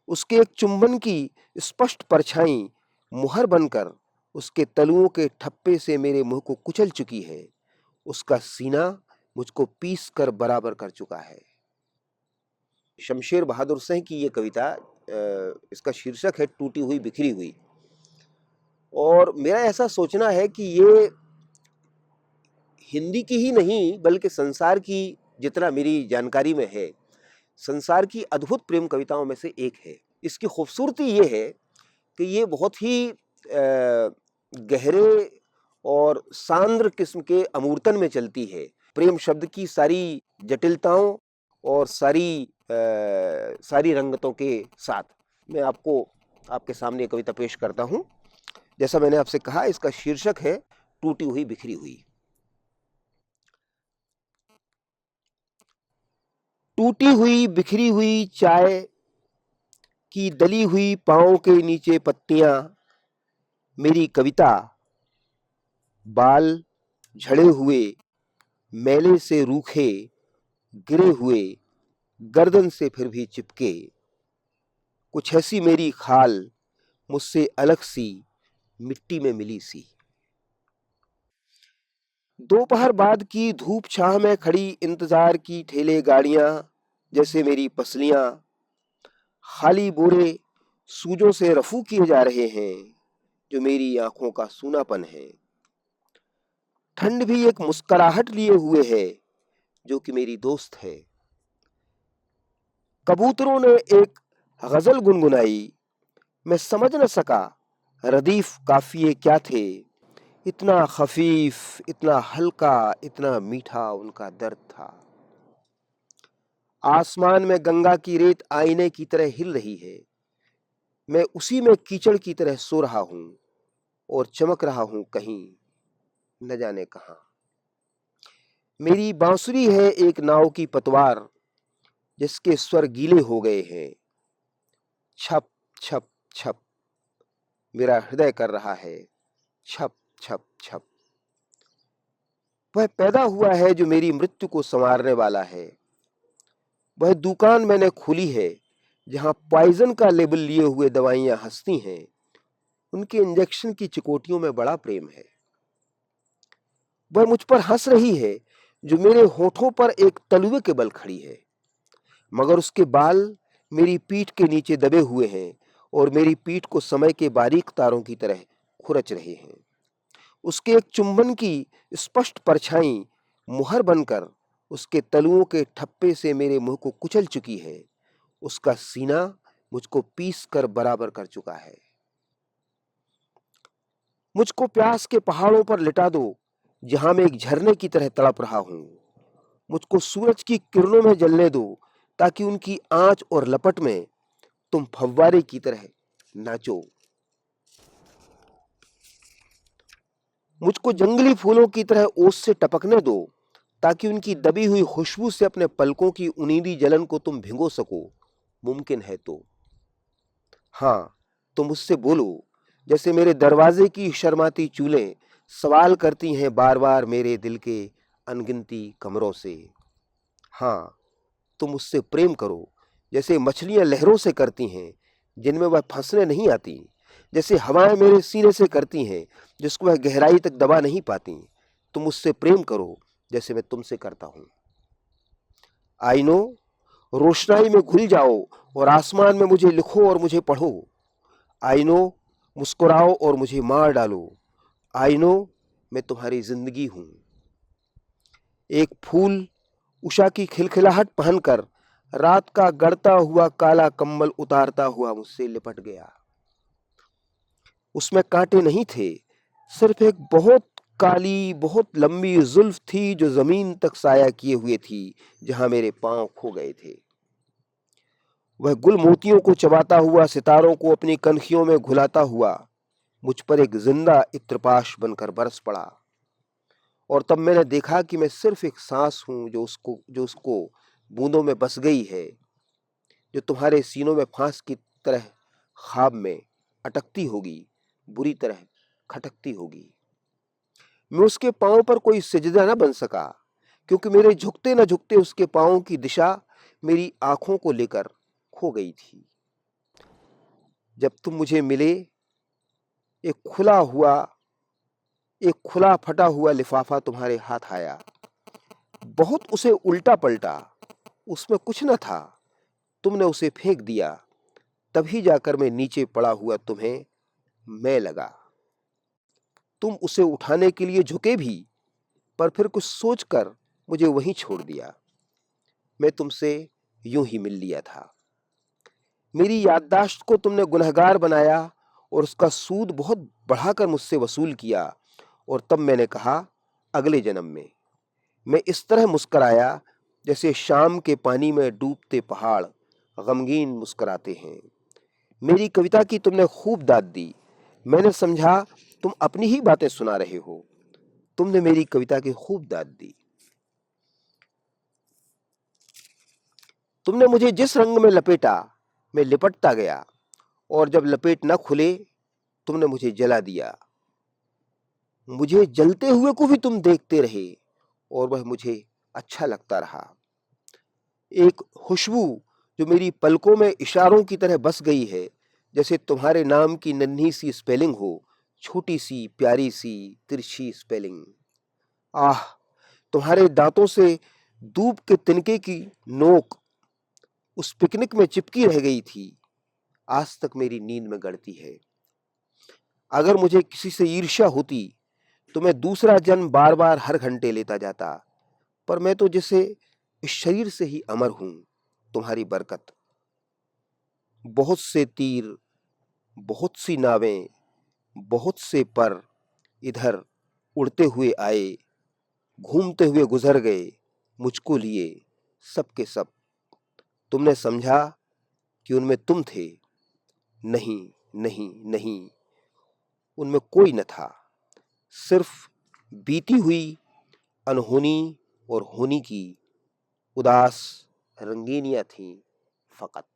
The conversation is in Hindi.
उसके एक चुंबन की स्पष्ट परछाई मुहर बनकर उसके तलुओं के ठप्पे से मेरे मुंह को कुचल चुकी है। उसका सीना मुझको पीस कर बराबर कर चुका है। शमशेर बहादुर सिंह की ये कविता, इसका शीर्षक है टूटी हुई बिखरी हुई। और मेरा ऐसा सोचना है कि ये हिंदी की ही नहीं बल्कि संसार की, जितना मेरी जानकारी में है, संसार की अद्भुत प्रेम कविताओं में से एक है। इसकी खूबसूरती ये है कि ये बहुत ही गहरे और सांद्र किस्म के अमूर्तन में चलती है। प्रेम शब्द की सारी जटिलताओं और सारी रंगतों के साथ मैं आपको आपके सामने ये कविता पेश करता हूं। जैसा मैंने आपसे कहा, इसका शीर्षक है टूटी हुई बिखरी हुई। टूटी हुई बिखरी हुई चाय की दली हुई पांव के नीचे पत्तियां, मेरी कविता बाल झड़े हुए, मैले से रूखे, गिरे हुए, गर्दन से फिर भी चिपके। कुछ ऐसी मेरी खाल मुझसे अलग सी, मिट्टी में मिली सी। दोपहर बाद की धूप छाह में खड़ी इंतजार की ठेले गाड़ियां जैसे मेरी पसलियां, खाली बोरे सूजों से रफू किए जा रहे हैं, जो मेरी आंखों का सूनापन है। ठंड भी एक मुस्कुराहट लिए हुए है, जो कि मेरी दोस्त है। कबूतरों ने एक गजल गुनगुनाई, मैं समझ न सका रदीफ काफिये क्या थे। इतना खफीफ, इतना हल्का, इतना मीठा उनका दर्द था। आसमान में गंगा की रेत आईने की तरह हिल रही है। मैं उसी में कीचड़ की तरह सो रहा हूं और चमक रहा हूं कहीं, न जाने कहां। मेरी बांसुरी है एक नाव की पतवार, जिसके स्वर गीले हो गए हैं। छप छप छप मेरा हृदय कर रहा है, छप छप छप। वह पैदा हुआ है जो मेरी मृत्यु को संवारने वाला है। वह दुकान मैंने खोली है जहां पॉइजन का लेबल लिए हुए दवाइयां हंसती हैं। उनके इंजेक्शन की चिकोटियों में बड़ा प्रेम है। वह मुझ पर हंस रही है जो मेरे होठों पर एक तलुए के बल खड़ी है, मगर उसके बाल मेरी पीठ के नीचे दबे हुए हैं और मेरी पीठ को समय के बारीक तारों की तरह खुरच रहे हैं। उसके एक चुंबन की स्पष्ट परछाई मुहर बनकर उसके तलुओं के ठप्पे से मेरे मुंह को कुचल चुकी है। उसका सीना मुझको पीस कर बराबर कर चुका है। मुझको प्यास के पहाड़ों पर लिटा दो, जहां मैं एक झरने की तरह तड़प रहा हूं। मुझको सूरज की किरणों में जलने दो, ताकि उनकी आंच और लपट में तुम फव्वारे की तरह नाचो। मुझको जंगली फूलों की तरह ओस से टपकने दो, ताकि उनकी दबी हुई खुशबू से अपने पलकों की उनीदी जलन को तुम भिगो सको, मुमकिन है तो। हाँ, तुम मुझसे बोलो, जैसे मेरे दरवाजे की शर्माती चूलें सवाल करती हैं बार बार मेरे दिल के अनगिनती कमरों से। हाँ, तुम मुझसे प्रेम करो, जैसे मछलियां लहरों से करती हैं, जिनमें वह फंसने नहीं आती। जैसे हवाएं मेरे सीने से करती हैं, जिसको वह गहराई तक दबा नहीं पाती। तुम मुझसे प्रेम करो, जैसे मैं तुमसे करता हूं। आईनो, रोशनाई में घुल जाओ और आसमान में मुझे लिखो और मुझे पढ़ो। आईनो, मुस्कुराओ और मुझे मार डालो। आईनो, मैं तुम्हारी जिंदगी हूं। एक फूल उषा की खिलखिलाहट पहनकर रात का गड़ता हुआ काला कंबल उतारता हुआ मुझसे लिपट गया। उसमें कांटे नहीं थे, सिर्फ एक बहुत काली, बहुत लंबी जुल्फ थी जो जमीन तक साया किए हुए थी, जहां मेरे पांव खो गए थे। वह गुल मोतियों को चबाता हुआ, सितारों को अपनी कनखियों में घुलाता हुआ मुझ पर एक जिंदा इत्रपाश बनकर बरस पड़ा। और तब मैंने देखा कि मैं सिर्फ एक सांस हूं जो उसको बूंदों में बस गई है, जो तुम्हारे सीनों में फांस की तरह ख्वाब में अटकती होगी, बुरी तरह खटकती होगी। मैं उसके पांव पर कोई सिजदा न बन सका, क्योंकि मेरे झुकते न झुकते उसके पांव की दिशा मेरी आंखों को लेकर खो गई थी। जब तुम मुझे मिले, एक खुला फटा हुआ लिफाफा तुम्हारे हाथ आया। बहुत उसे उल्टा पलटा, उसमें कुछ न था। तुमने उसे फेंक दिया। तभी जाकर मैं नीचे पड़ा हुआ तुम्हें मैं लगा। तुम उसे उठाने के लिए झुके भी, पर फिर कुछ सोचकर मुझे वहीं छोड़ दिया। मैं तुमसे यूं ही मिल लिया था। मेरी याददाश्त को तुमने गुनहगार बनाया और उसका सूद बहुत बढ़ाकर मुझसे वसूल किया। और तब मैंने कहा, अगले जन्म में। मैं इस तरह मुस्कराया जैसे शाम के पानी में डूबते पहाड़ गमगीन मुस्कुराते हैं। मेरी कविता की तुमने खूब दाद दी। मैंने समझा तुम अपनी ही बातें सुना रहे हो। तुमने मेरी कविता की खूब दाद दी। तुमने मुझे जिस रंग में लपेटा, मैं लिपटता गया, और जब लपेट न खुले, तुमने मुझे जला दिया। मुझे जलते हुए को भी तुम देखते रहे, और वह मुझे अच्छा लगता रहा। एक खुशबू जो मेरी पलकों में इशारों की तरह बस गई है, जैसे तुम्हारे नाम की नन्ही सी स्पेलिंग हो, छोटी सी प्यारी सी तिरछी स्पेलिंग। आह, तुम्हारे दांतों से दूब के तिनके की नोक उस पिकनिक में चिपकी रह गई थी, आज तक मेरी नींद में गड़ती है। अगर मुझे किसी से ईर्ष्या होती तो मैं दूसरा जन्म बार बार हर घंटे लेता जाता, पर मैं तो जैसे इस शरीर से ही अमर हूं, तुम्हारी बरकत। बहुत से तीर, बहुत सी नावें, बहुत से पर इधर उड़ते हुए आए, घूमते हुए गुजर गए, मुझको लिए सब के सब। तुमने समझा कि उनमें तुम थे। नहीं, नहीं, नहीं, उनमें कोई न था। सिर्फ बीती हुई अनहोनी और होनी की उदास रंगीनियां थीं फकत।